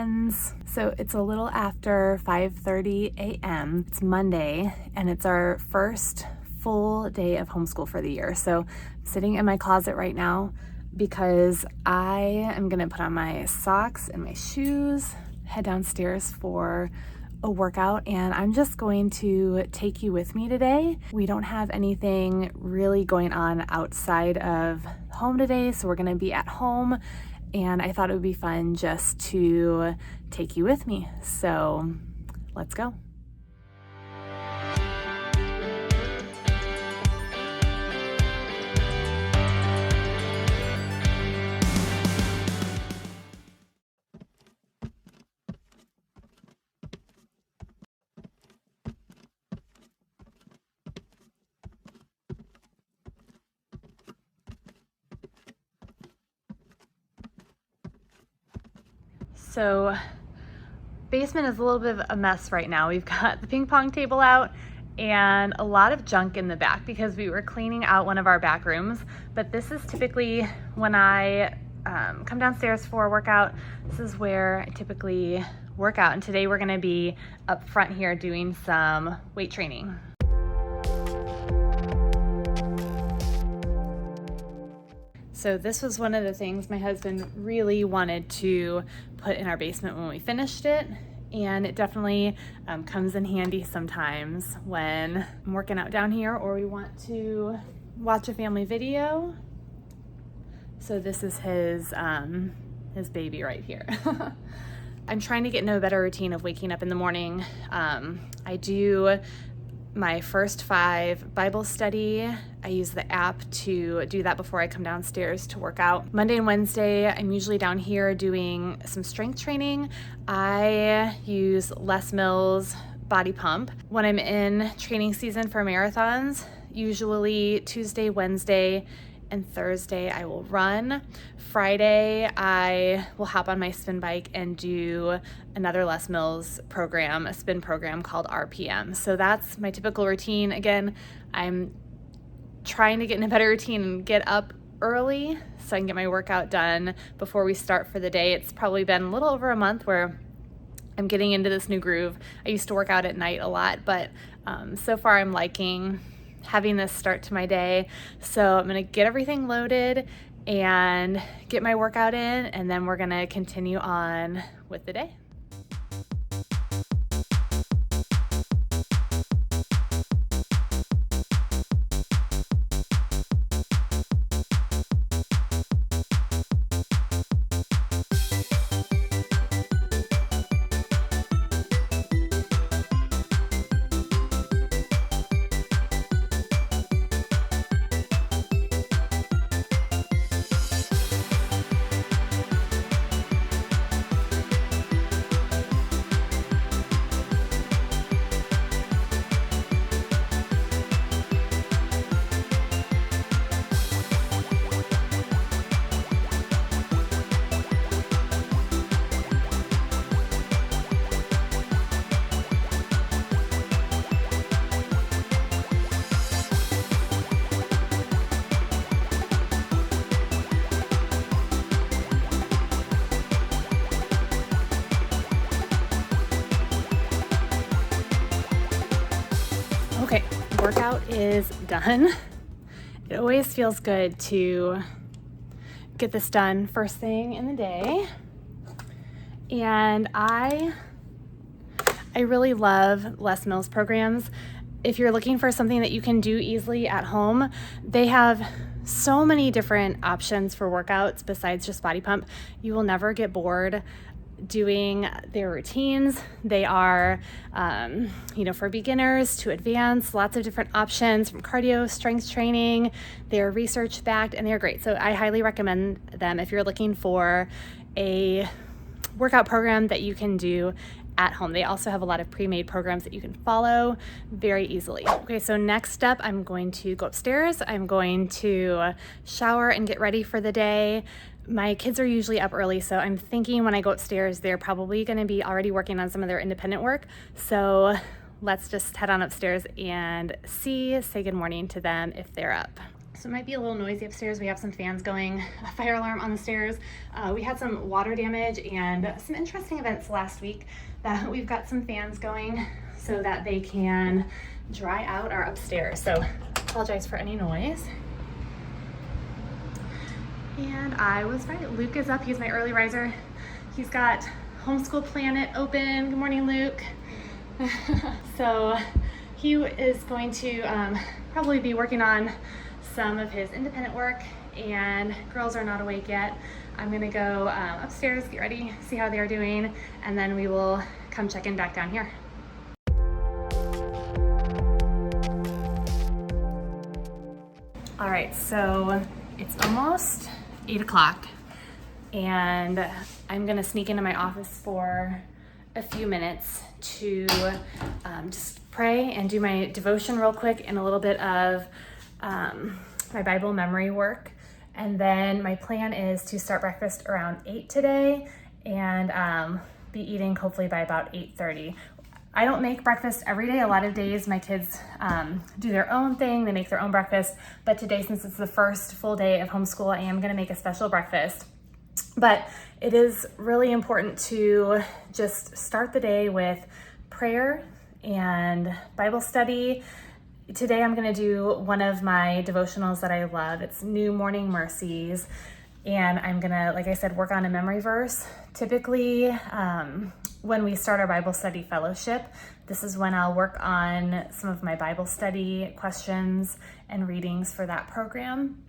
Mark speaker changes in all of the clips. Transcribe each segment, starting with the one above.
Speaker 1: friends. So it's a little after 5:30 a.m. It's Monday, and it's our first full day of homeschool for the year. So I'm sitting in my closet right now because I am gonna put on my socks and my shoes, head downstairs for a workout, and I'm just going to take you with me today. We don't have anything really going on outside of home today, so we're gonna be at home, and I thought it would be fun just to take you with me. So let's go. So basement is a little bit of a mess right now. We've got the ping pong table out and a lot of junk in the back because we were cleaning out one of our back rooms. But this is typically when I come downstairs for a workout. This is where I typically work out. And today we're gonna be up front here doing some weight training. So this was one of the things my husband really wanted to put in our basement when we finished it. And it definitely comes in handy sometimes when I'm working out down here or we want to watch a family video. So this is his baby right here. I'm trying to get into a better routine of waking up in the morning. I do my first 5 Bible study. I use the app to do that before I come downstairs to work out. Monday and Wednesday, I'm usually down here doing some strength training. I use Les Mills body pump. When I'm in training season for marathons, usually Tuesday, Wednesday, and Thursday I will run. Friday I will hop on my spin bike and do another Les Mills program, a spin program called RPM. So that's my typical routine. Again, I'm trying to get in a better routine and get up early so I can get my workout done before we start for the day. It's probably been a little over a month where I'm getting into this new groove. I used to work out at night a lot, but so far I'm liking having this start to my day. So I'm gonna get everything loaded and get my workout in, and then we're gonna continue on with the day. Okay, workout is done. It always feels good to get this done first thing in the day. And I really love Les Mills programs. If you're looking for something that you can do easily at home, they have so many different options for workouts besides just body pump. You will never get bored doing their routines. They are, for beginners to advanced, lots of different options from cardio, strength training. They're research backed and they're great. So I highly recommend them if you're looking for a workout program that you can do at home. They also have a lot of pre-made programs that you can follow very easily. Okay, so next up, I'm going to go upstairs. I'm going to shower and get ready for the day. My kids are usually up early, so I'm thinking when I go upstairs, they're probably gonna be already working on some of their independent work. So let's just head on upstairs and say good morning to them if they're up. So it might be a little noisy upstairs. We have some fans going, a fire alarm on the stairs. We had some water damage and some interesting events last week that we've got some fans going so that they can dry out our upstairs. So apologize for any noise. And I was right, Luke is up, he's my early riser. He's got Homeschool Planet open. Good morning, Luke. So he is going to probably be working on some of his independent work, and girls are not awake yet. I'm gonna go upstairs, get ready, see how they are doing, and then we will come check in back down here. All right, so it's almost 8 o'clock, and I'm gonna sneak into my office for a few minutes to just pray and do my devotion real quick and a little bit of my Bible memory work. And then my plan is to start breakfast around 8 today and be eating hopefully by about 8:30. I don't make breakfast every day. A lot of days my kids do their own thing, they make their own breakfast, but today, since it's the first full day of homeschool, I am gonna make a special breakfast. But it is really important to just start the day with prayer and Bible study. Today I'm gonna do one of my devotionals that I love. It's New Morning Mercies. And I'm gonna, like I said, work on a memory verse. Typically, when we start our Bible study fellowship, this is when I'll work on some of my Bible study questions and readings for that program.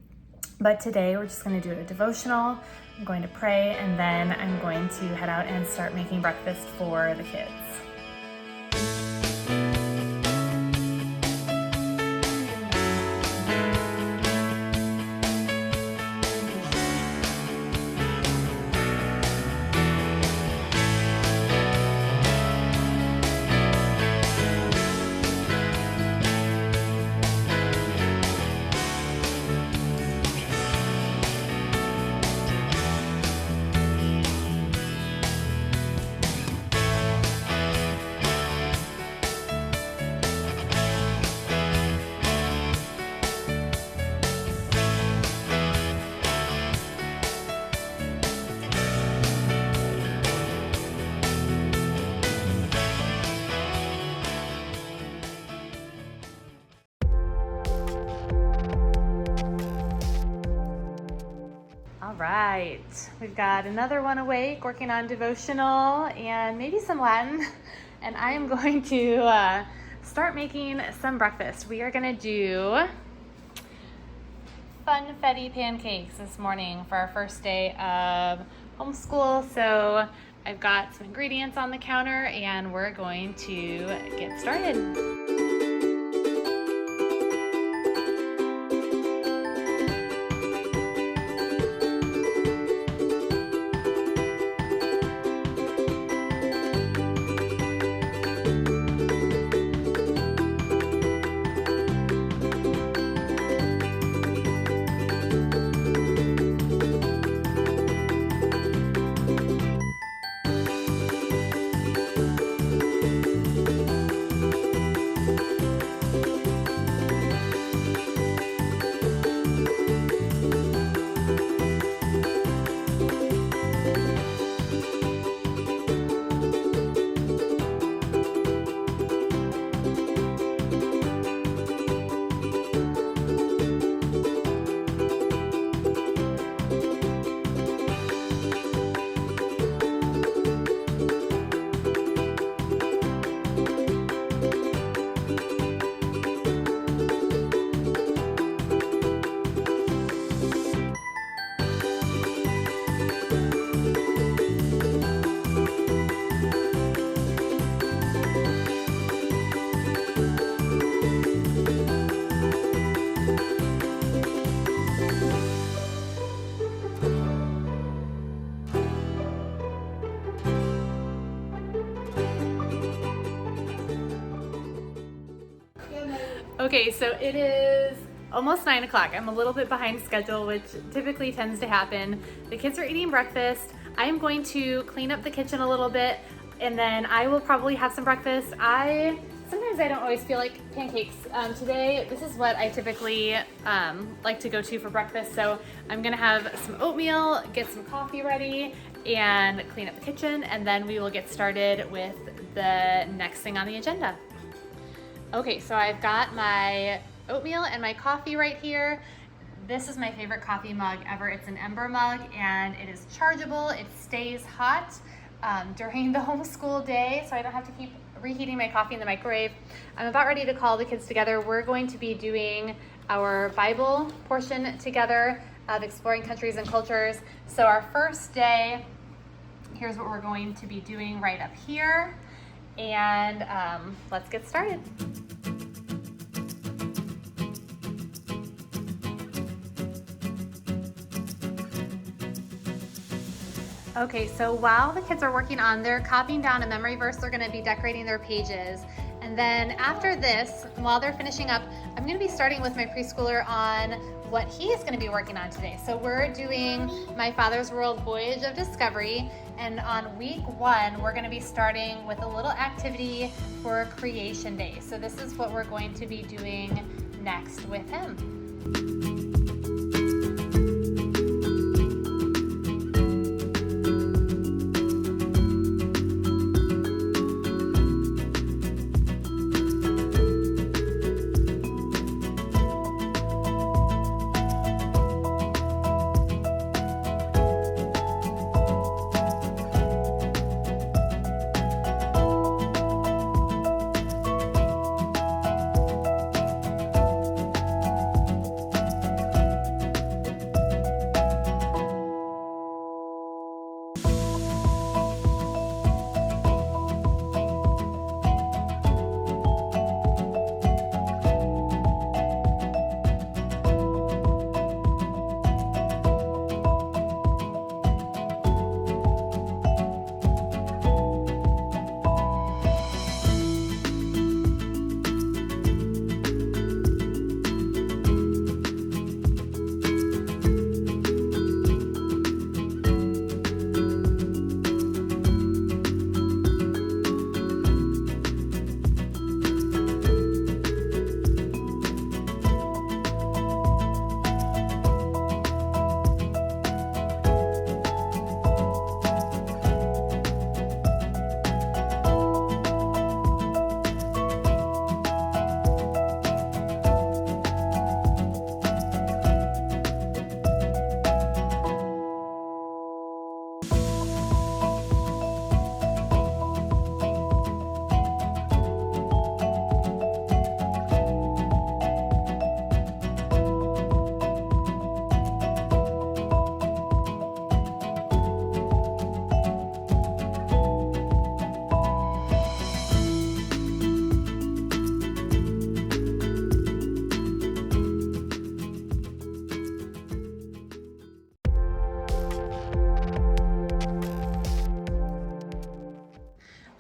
Speaker 1: But today we're just gonna do a devotional. I'm going to pray, and then I'm going to head out and start making breakfast for the kids. All right, we've got another one awake working on devotional and maybe some Latin, and I am going to start making some breakfast. We are gonna do funfetti pancakes this morning for our first day of homeschool. So I've got some ingredients on the counter and we're going to get started. Okay, so it is almost 9 o'clock. I'm a little bit behind schedule, which typically tends to happen. The kids are eating breakfast. I am going to clean up the kitchen a little bit, and then I will probably have some breakfast. Sometimes I don't always feel like pancakes. Today, this is what I typically like to go to for breakfast. So I'm gonna have some oatmeal, get some coffee ready, and clean up the kitchen, and then we will get started with the next thing on the agenda. Okay, so I've got my oatmeal and my coffee right here. This is my favorite coffee mug ever. It's an Ember mug and it is chargeable. It stays hot during the homeschool day, so I don't have to keep reheating my coffee in the microwave. I'm about ready to call the kids together. We're going to be doing our Bible portion together of Exploring Countries and Cultures. So our first day, here's what we're going to be doing right up here. And let's get started. Okay, so while the kids are working on their copying down a memory verse, they're going to be decorating their pages. And then after this, while they're finishing up, I'm going to be starting with my preschooler on what he's going to be working on today. So we're doing My Father's World Voyage of Discovery. And on week 1, we're going to be starting with a little activity for Creation Day. So this is what we're going to be doing next with him.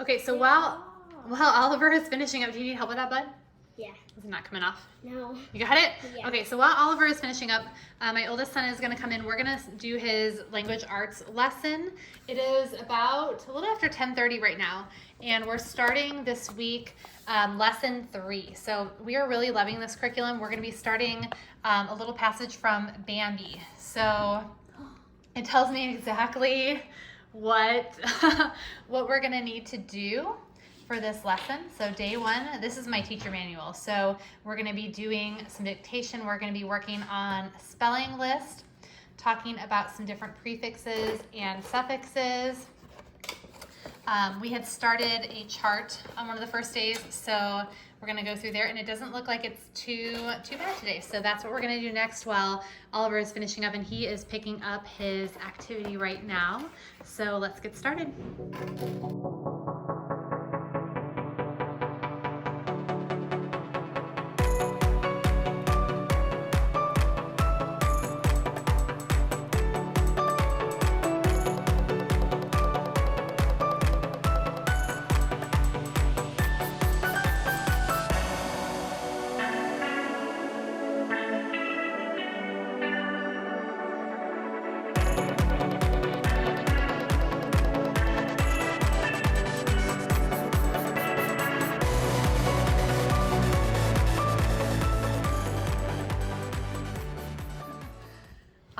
Speaker 1: Okay, so while Oliver is finishing up, do you need help with that, bud?
Speaker 2: Yeah.
Speaker 1: Is it not coming off?
Speaker 2: No.
Speaker 1: You got it?
Speaker 2: Yeah.
Speaker 1: Okay, so while Oliver is finishing up, my oldest son is going to come in. We're going to do his language arts lesson. It is about a little after 10:30 right now, and we're starting this week lesson 3. So we are really loving this curriculum. We're going to be starting a little passage from Bambi. So it tells me exactly what we're going to need to do for this lesson. So day 1, this is my teacher manual. So we're going to be doing some dictation. We're going to be working on a spelling list, talking about some different prefixes and suffixes. We had started a chart on one of the first days, so we're going to go through there, and it doesn't look like it's too bad today. So that's what we're going to do next while Oliver is finishing up, and he is picking up his activity right now. So let's get started.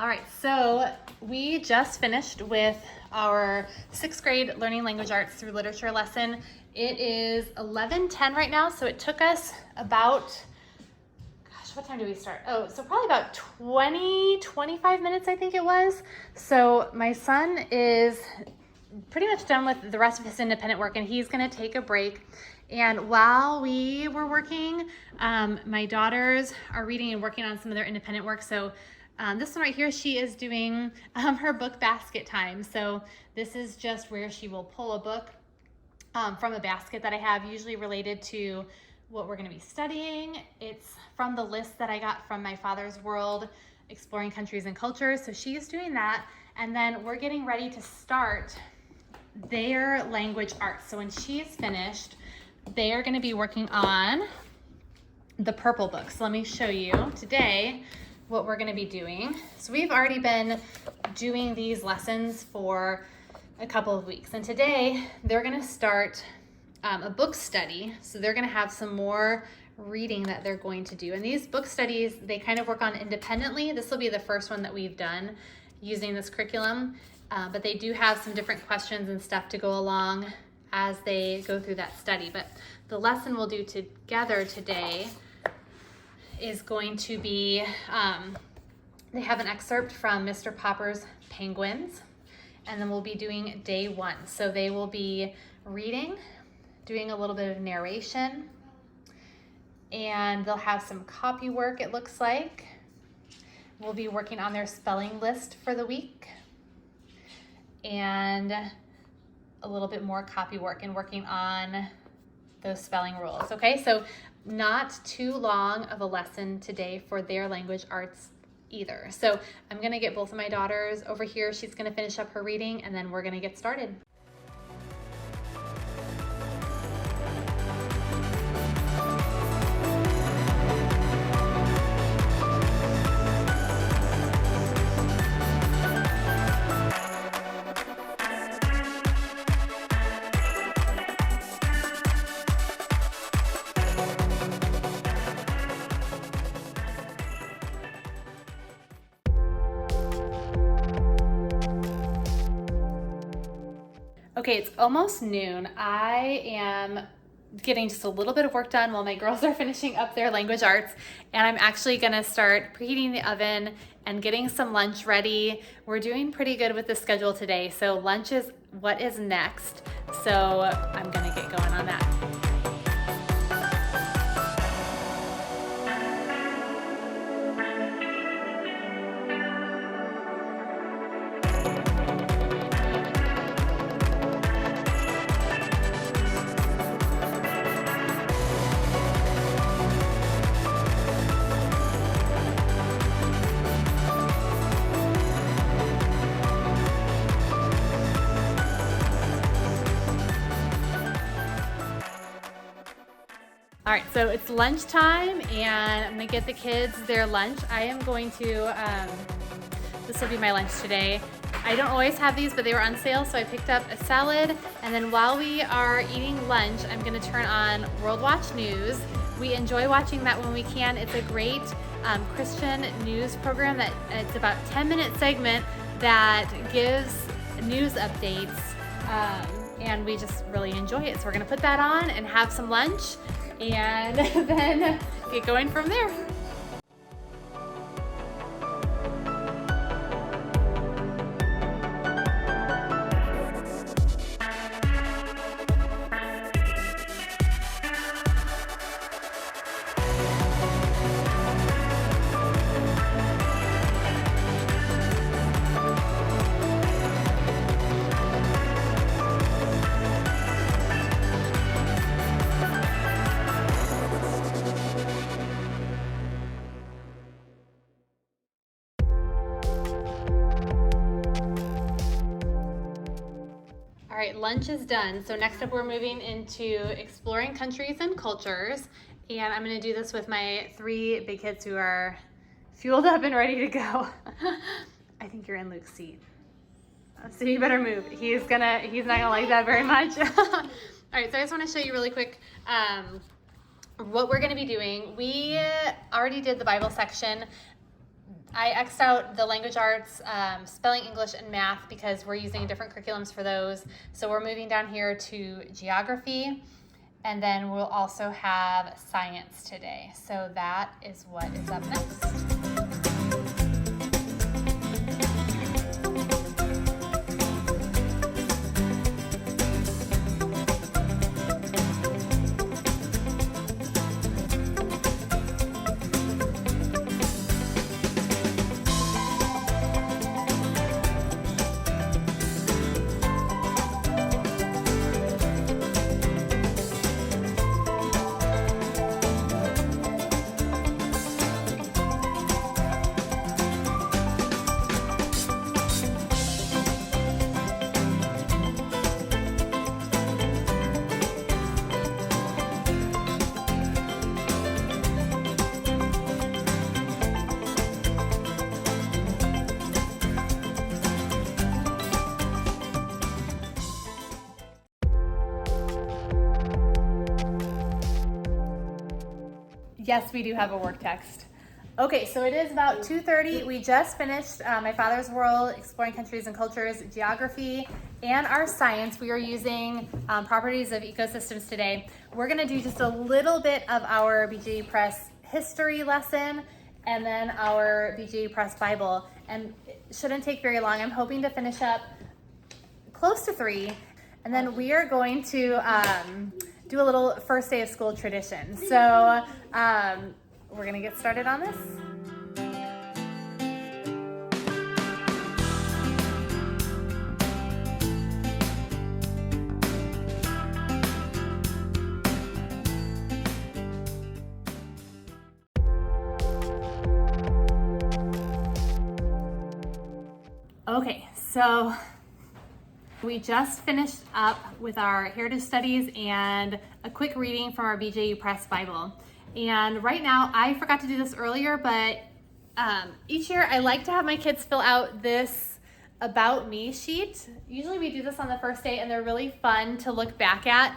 Speaker 1: All right, so we just finished with our 6th grade learning language arts through literature lesson. It is 11:10 right now, so it took us about, what time did we start? Oh, so probably about 25 minutes, I think it was. So my son is pretty much done with the rest of his independent work, and he's gonna take a break. And while we were working, my daughters are reading and working on some of their independent work. So this one right here, she is doing her book basket time. So this is just where she will pull a book from a basket that I have, usually related to what we're going to be studying. It's from the list that I got from My Father's World, Exploring Countries and Cultures. So she is doing that. And then we're getting ready to start their language arts. So when she's finished, they are going to be working on the purple book. So let me show you today what we're going to be doing. So we've already been doing these lessons for a couple of weeks, and today they're going to start a book study. So they're going to have some more reading that they're going to do, and these book studies they kind of work on independently. This will be the first one that we've done using this curriculum, but they do have some different questions and stuff to go along as they go through that study. But the lesson we'll do together today is going to be, they have an excerpt from Mr. Popper's Penguins, and then we'll be doing day 1. So they will be reading, doing a little bit of narration, and they'll have some copy work, it looks like. We'll be working on their spelling list for the week, and a little bit more copy work and working on those spelling rules. Okay, so not too long of a lesson today for their language arts either. So I'm gonna get both of my daughters over here. She's gonna finish up her reading, and then we're gonna get started. Okay, it's almost noon. I am getting just a little bit of work done while my girls are finishing up their language arts, and I'm actually gonna start preheating the oven and getting some lunch ready. We're doing pretty good with the schedule today, so lunch is what is next. So I'm gonna get going on that. All right, so it's lunchtime, and I'm gonna get the kids their lunch. I am going to, this will be my lunch today. I don't always have these, but they were on sale, so I picked up a salad. And then while we are eating lunch, I'm gonna turn on World Watch News. We enjoy watching that when we can. It's a great Christian news program that it's about a 10-minute segment that gives news updates, and we just really enjoy it. So we're gonna put that on and have some lunch, and then get going from there. All right, lunch is done. So next up we're moving into exploring countries and cultures. And I'm gonna do this with my 3 big kids who are fueled up and ready to go. I think you're in Luke's seat. So you better move. He's not gonna like that very much. All right, so I just wanna show you really quick what we're gonna be doing. We already did the Bible section I X'd out the language arts, spelling, English, and math because we're using different curriculums for those. So we're moving down here to geography, and then we'll also have science today. So that is what is up next. Yes, we do have a work text. Okay, so it is about 2:30. We just finished My Father's World, Exploring Countries and Cultures, Geography, and our science. We are using properties of ecosystems today. We're gonna do just a little bit of our BJU Press history lesson and then our BJU Press Bible. And it shouldn't take very long. I'm hoping to finish up close to 3. And then we are going to do a little first day of school tradition. So we're gonna get started on this. Okay, so we just finished up with our heritage studies and a quick reading from our BJU Press Bible. And right now, I forgot to do this earlier, but each year I like to have my kids fill out this About Me sheet. Usually we do this on the first day and they're really fun to look back at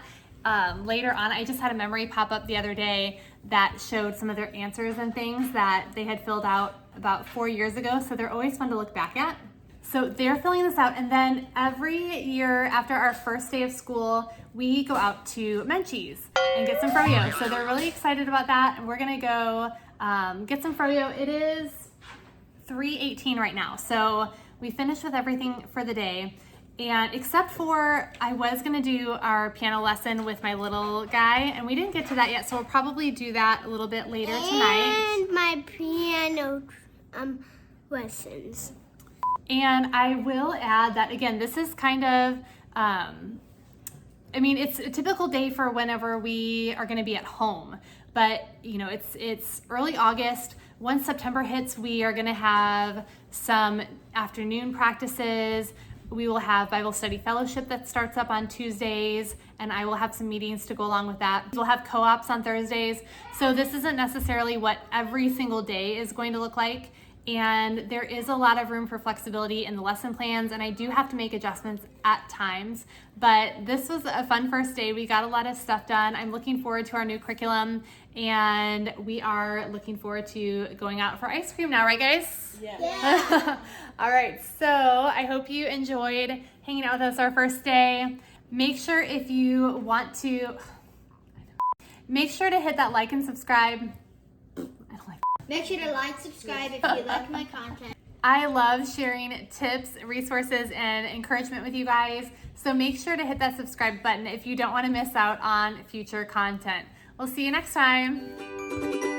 Speaker 1: later on. I just had a memory pop up the other day that showed some of their answers and things that they had filled out about 4 years ago. So they're always fun to look back at. So they're filling this out, and then every year after our first day of school, we go out to Menchie's and get some froyo. So they're really excited about that, and we're gonna go get some froyo. It is 3:18 right now, so we finished with everything for the day. And except for, I was gonna do our piano lesson with my little guy, and we didn't get to that yet, so we'll probably do that a little bit later tonight.
Speaker 2: And my piano lessons.
Speaker 1: And I will add that, again, this is kind of, I mean, it's a typical day for whenever we are gonna be at home. But, you know, it's early August. Once September hits, we are gonna have some afternoon practices. We will have Bible study fellowship that starts up on Tuesdays, and I will have some meetings to go along with that. We'll have co-ops on Thursdays. So this isn't necessarily what every single day is going to look like. And there is a lot of room for flexibility in the lesson plans, and I do have to make adjustments at times. But this was a fun first day. We got a lot of stuff done. I'm looking forward to our new curriculum, and we are looking forward to going out for ice cream now, right guys?
Speaker 2: Yeah.
Speaker 1: All right, so I hope you enjoyed hanging out with us our first day. Make sure if you want to, make sure to hit that like and subscribe.
Speaker 2: Make sure to like, subscribe if you like my content.
Speaker 1: I love sharing tips, resources, and encouragement with you guys. So make sure to hit that subscribe button if you don't want to miss out on future content. We'll see you next time.